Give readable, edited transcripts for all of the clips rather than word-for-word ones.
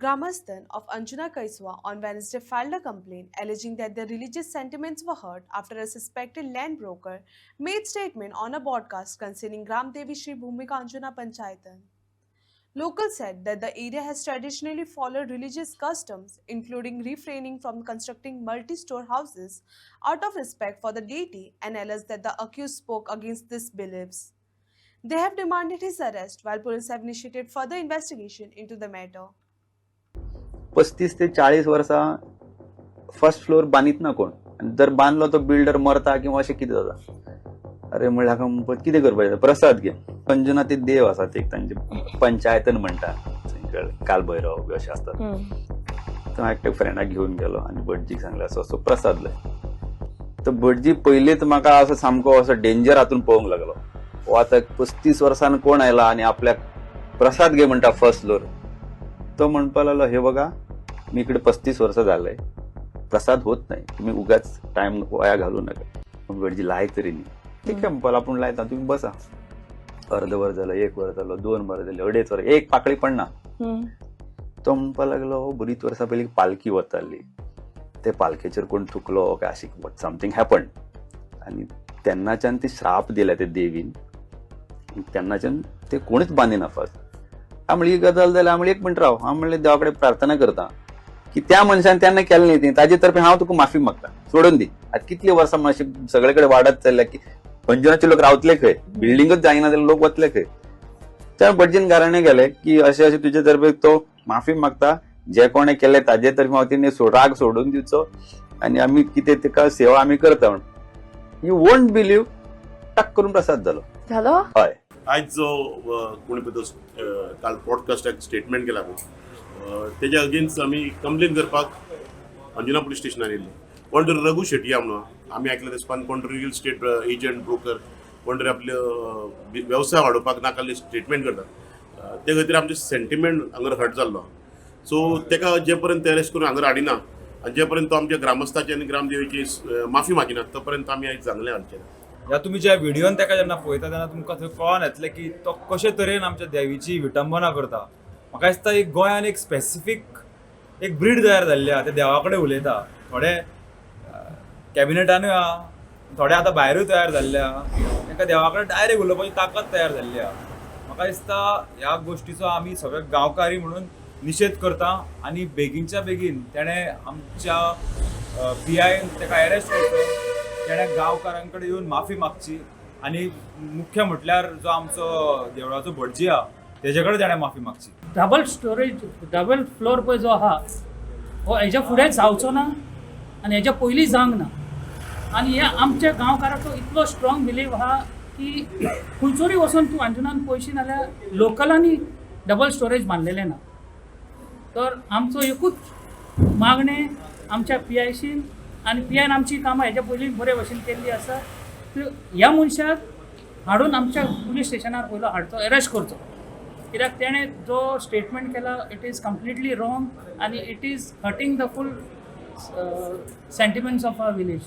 Gramastan of Anjuna Kaiswa on Wednesday filed a complaint alleging that their religious sentiments were hurt after a suspected land broker made statement on a broadcast concerning Gram Devi Shri Bhumika Anjuna Panchayatan. Locals said that the area has traditionally followed religious customs, including refraining from constructing multi-store houses out of respect for the deity, and alleged that the accused spoke against these beliefs. They have demanded his arrest while police have initiated further investigation into the matter. 35 ते 40 वर्सां first floor बांदीत ना कोण जर बांदलो तो builder मरता किंवा अशें कितें जाता अरे म्हणल्यार हाका कितें करपाचें प्रसाद घे अंजुना ते देव आसात एक तांचे पंचायतन म्हणटा कालभैरव बी अशें आसतात तो एकट्या फ्रेंडाक घेवन गेलो आनी भटजीक सांगलें असो असो प्रसाद लय तो भटजी पयलींच म्हाका असो सामको असो डेंजर हातून पळोवंक लागलो हो आतां 35 वर्सान कोण आयला आनी आपल्याक प्रसाद घे म्हणटा फर्स्ट फ्लोर तो म्हणपा लागलो हे बघा मी इकडे 35 वर्ष झालंय प्रसाद होत नाही तुम्ही उगाच टाइम वाया घालू नका भटजी लाय तरी नाही ठीक आहे म्हणपाला आपण लायता तुम्ही बसा अर्धवर झालं 1 वर झालं 2 वर झाले 2.5 वर एक पाकळी पडना तो म्हणपा लागलो बरीच वर्षा पहिली पालखी वताली ते पालखेचेर कोण थुकलो काय अशी समथिंग हॅपन आणि तेन्नाच्यान ती श्राप दिला ते देवीन तेन्नाच्यान ते कोणीच बांदिना फर्स्ट आमळी गजाल जाल्यार आमळी 1 मिनिट राव हांव म्हणलें देवा कडेन प्रार्थना करता की त्या मनशान तेन्ना केलें न्ही ती ताजे तर्फे हांव तुका माफी मागता सोडून दी आतां कितली वर्सां मातशी सगळे कडेन वाडत चल्ल्या की अंजुनाचे लोक रावतले खंय बिल्डिंगच जायना जाल्यार लोक वतले खंय त्या भटजीन गाराणें गेले की अशें अशें तुजे तर्फे तो माफी मागता जे कोणें केलें ताजे तर्फे हांव तिणें राग सोडून दिवचो आनी आमी कितें तिका सेवा आमी करता म्हण यू वोंट बिलीव टक करून प्रसाद जालो हय आज जो कोणी पळय तो काल पॉडकास्टाक स्टेटमेंट केला तेज्या अगेन्स्ट आमी कंप्लेन करपाक अंजुना पुलीस स्टेशनार येयल्ले कोण तरी रघु शेटया म्हणून आमी आयकला तेसपान कोण तरी रियल स्टेट एजंट ब्रोकर कोण तरी आपलो वेवसाय वाडोवपाक नाकाल्ले स्टेटमेंट करतात ते खातीर आमचे सेंटिमेंट हांगर हर्ट जाल्लो सो तेका जे पर्यंत अरेस्ट करून हांगर हाडिना आनी जे पर्यंत तो आमच्या ग्रामस्थाची आनी ग्रामदेवीची माफी मागिना तो पर्यंत आमी आयज सांगले हाडचे या तुम्ही ज्या व्हिडिओन तेका जेन्ना पळयता तेन्ना तुमकां थंय कळोन येतलें की तो कशे तरेन आमच्या देवीची विटंबना करता म्हाका दिसता एक गोंयान एक स्पेसिफीक एक ब्रीड तयार जाल्ली आहा ते देवा कडेन उलयता थोडे कॅबिनेटानूय आहा थोडे आतां भायरूय तयार जाल्ले आहा तांकां देवा कडेन डायरेक्ट उलोवपाची ताकद तयार जाल्ली आहा म्हाका दिसता ह्या गोश्टीचो आमी सगळे गांवकारी म्हणून निशेध करता आनी बेगीनच्या बेगीन तेणें आमच्या PIन ताका अरेस्ट करचो तेणें गांवकारां कडेन येवन माफी मागची आनी मुख्य म्हटल्यार जो आमचो देवळाचो भटजी आहा तेजे कडेन तेणें माफी मागची डबल फ्लोर पळय जो आहा हो हेच्या फुडें जावचो ना आनी हेच्या पयलीं जावंक ना आनी हे आमच्या गांवकाराचो इतलो स्ट्रॉंग बिलीव आहा की खंयचोरी वचून तूं अंजुनान पळयशी नाल्यार लोकलांनी डबल स्टोरेज बांदलेलें ना तर आमचो एकूच मागणें आमच्या PIशीन आनी PIन आमची कामां हेच्या पयलीं बरे भशेन केल्ली आसा ह्या मनशाक हाडून आमच्या पुलीस स्टेशनार पयलो हाडचो अरेस्ट करचो कित्याक तेणें जो स्टेटमेंट केला इट इज कंप्लिटली रॉंग आनी it is hurting the fool sentiments of a village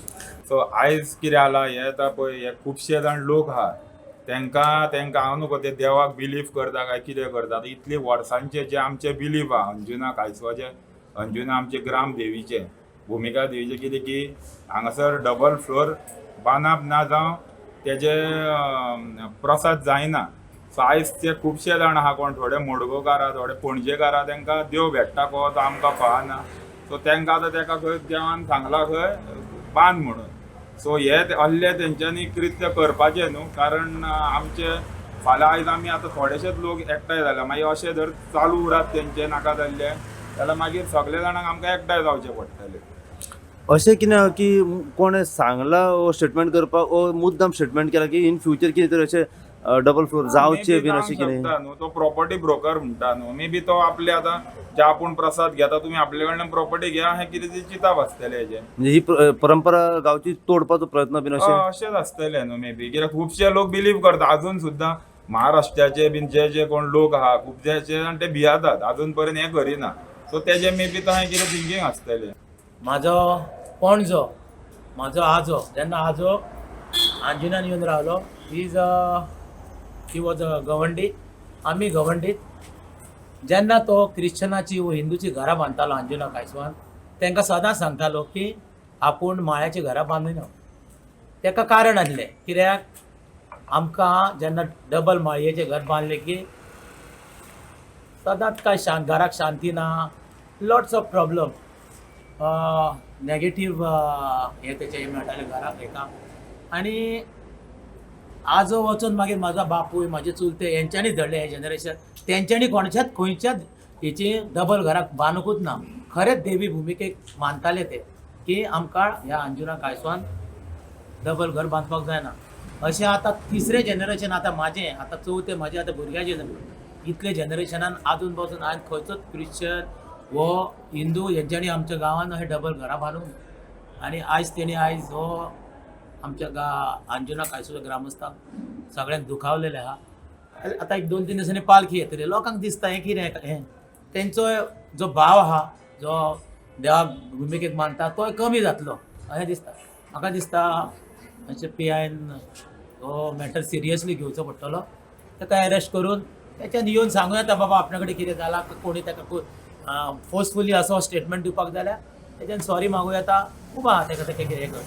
so आयज कितें जालां हे आतां पळय हे खुबशे जाण लोक आहा तेंकां हांव न्हू ते देवाक बिलीव करता काय कितें करता इतले वर्सांचे जे आमचे बिलीव आहा अंजुना कायसवाचे अंजुना आमचे ग्राम देवीचे भुमिका देवीचे कितें की हांगासर डबल फ्लोर बांदप ना जावं तेजे प्रसाद जायना सो आयज ते खुबशे जाण आहा कोण थोडे मोडगोकार आहा थोडे पणजेकार आहा तांकां देव भेटटा को तो आमकां कळना सो तांकां आतां ताका खंय देवान सांगलां खंय बांद म्हणून सो हे असले तेंच्यांनी कृत्य करपाचें न्हू कारण आमचे फाल्यां आयज आमी आतां थोडेशेच लोक एकठांय जाल्या मागीर अशें जर चालू उरत तेंचे नाका जाल्ले जाल्यार मागीर सगळे जाणांक आमकां एकठांय जावचें पडटलें अशें कितें की कोणें सांगला ओ स्टेटमेंट करपाक ओ मुद्दम स्टेटमेंट केला की इन फ्युचर कितें तरी अशें डबल फ्लोर जावचे बीन अशें कितें न्हू तो प्रॉपर्टी ब्रोकर म्हणटा न्हू मे बी तो आपले आतां जे आपूण प्रसाद घेता तुमी आपले कडल्यान प्रॉपर्टी घ्या हें कितें ती चिताप आसतलें हेजें म्हणजे ही परंपरा गांवची तोडपाचो प्रयत्न बीन अशें अशेंच आसतलें न्हू मे बी कित्याक खुबशे लोक बिलीव करता अजून सुद्दां महाराष्ट्राचे बीन जे कोण लोक आहा खुबशे जाण ते भियातात अजून पर्यंत हें करिना सो तेजे मे बी तशें कितें थिंकींग आसतलें म्हाजो पणजो म्हाजो आजो जेन्ना आजो अंजुनान येवन रावलो ही वॉज गवंडीत आमी गवंडीत जेन्ना तो क्रिश्चनाची व हिंदूची घरां बांदतालो अंजुना कायसवान तांकां सदांच सांगतालो की आपूण माळ्याची घरां बांदून ताका कारण आसलें कित्याक आमकां जेन्ना डबल माळयेचें घर बांदलें की सदांच काय घराक शांती ना, लॉट्स ऑफ प्रॉब्लम, नेगेटीव हे तेचे मेळटाले घराक एका. आनी आजो वचून मागीर म्हाजो बापूय म्हाजे चुलते हेंच्यांनी धरले हे जनरेशन, तेंच्यांनी कोणाच्याच खंयच्याच हेची डबल घराक बांदूंकूच ना. खरेंच देवी भुमिकेक मानताले ते की आमकां ह्या अंजुना कायसवान डबल घर बांदपाक जायना. अशें आतां तिसरें जनरेशन आतां म्हाजें, आतां चवथें म्हाजें आतां भुरग्याचें इतले जनरेशनान आजून पासून हांवें खंयचोच क्रिश्चन वो हिंदू हेंच्यांनी आमच्या गांवांत अशें डबल घरां बांदूंक. आनी आयज तेणी आयज हो आमच्या अंजुना कायसोच्या ग्रामस्थांक सगळ्यांक दुखावलेले आहा. आतां एक 2-3 दिसांनी पालखी येतली, लोकांक दिसता हें कितें हें तेंचो जो भाव आहा जो देवा भुमिकेक मानता तो कमी जातलो अशें दिसता. म्हाका दिसता अशें PIन हो मॅटर सिरियसली घेवचो पडटलो, ताका अरेस्ट करून त्याच्यान येवन सांगूं येता बाबा आपणे कडेन कितें जालां, कोणी ताका फोर्सफुली असो स्टेटमेंट दिवपाक जाल्यार त्याच्यान सॉरी मागूं येता. खूब आहा ताका हें कर.